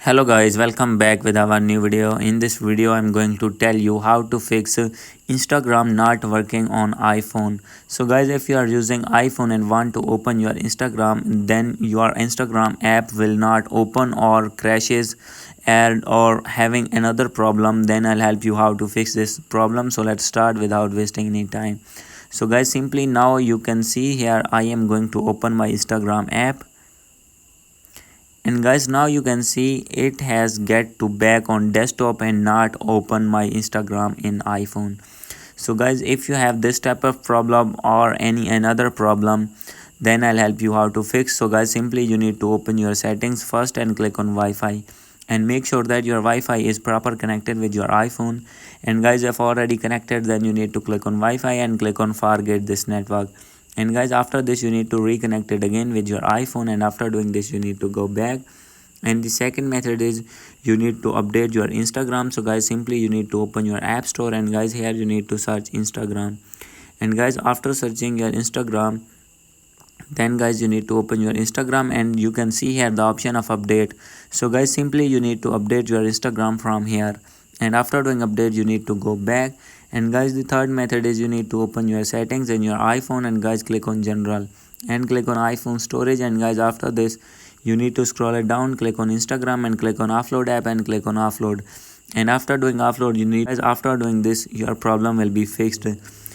Hello guys, welcome back with our new video. In this video I'm going to tell you how to fix Instagram not working on iPhone. So guys, if you are using iPhone and want to open your Instagram, then your Instagram app will not open or crashes and or having another problem, then I'll help you how to fix this problem. So let's start without wasting any time. So guys, simply now you can see here I am going to open my Instagram app. And guys, now you can see it has get to back on desktop and not open my Instagram in iPhone. So guys, if you have this type of problem or any another problem, then I'll help you how to fix. So guys, simply you need to open your settings first and click on Wi-Fi and make sure that your Wi-Fi is proper connected with your iPhone. And guys, if already connected, then you need to click on Wi-Fi and click on forget this network. And guys, after this you need to reconnect it again with your iPhone, and after doing this you need to go back. And the second method is you need to update your Instagram. So guys, simply you need to open your app store, and guys, here you need to search Instagram. And guys, after searching your Instagram, then guys you need to open your Instagram and you can see here the option of update. So guys, simply you need to update your Instagram from here, and after doing update you need to go back. And guys, the third method is you need to open your settings in your iPhone, and guys click on general and click on iPhone storage. And guys, after this you need to scroll it down, click on Instagram and click on offload app and click on offload. And after doing offload, you need, guys, after doing this your problem will be fixed.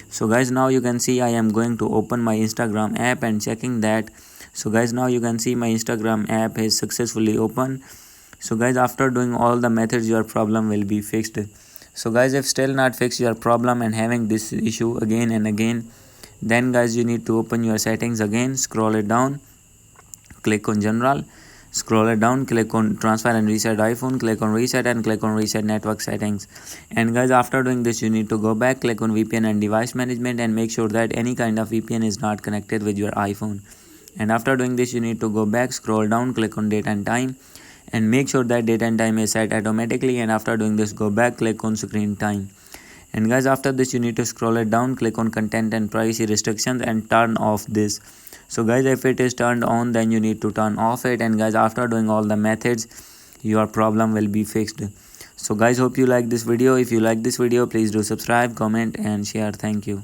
So guys, now you can see I am going to open my Instagram app and checking that. So guys, now you can see my Instagram app is successfully open. So guys, after doing all the methods your problem will be fixed. So guys, if still not fix your problem and having this issue again and again, then guys you need to open your settings again, scroll it down, click on general, scroll it down, click on transfer and reset iPhone, click on reset and click on reset network settings. And guys, after doing this you need to go back, click on VPN and device management and make sure that any kind of VPN is not connected with your iPhone. And after doing this you need to go back, scroll down, click on date and time and make sure that date and time is set automatically. And after doing this, go back, click on screen time. And guys, after this you need to scroll it down, click on content and privacy restrictions and turn off this. So guys, if it is turned on, then you need to turn off it. And guys, after doing all the methods your problem will be fixed. So guys, hope you like this video. If you like this video, please do subscribe, comment and share. Thank you.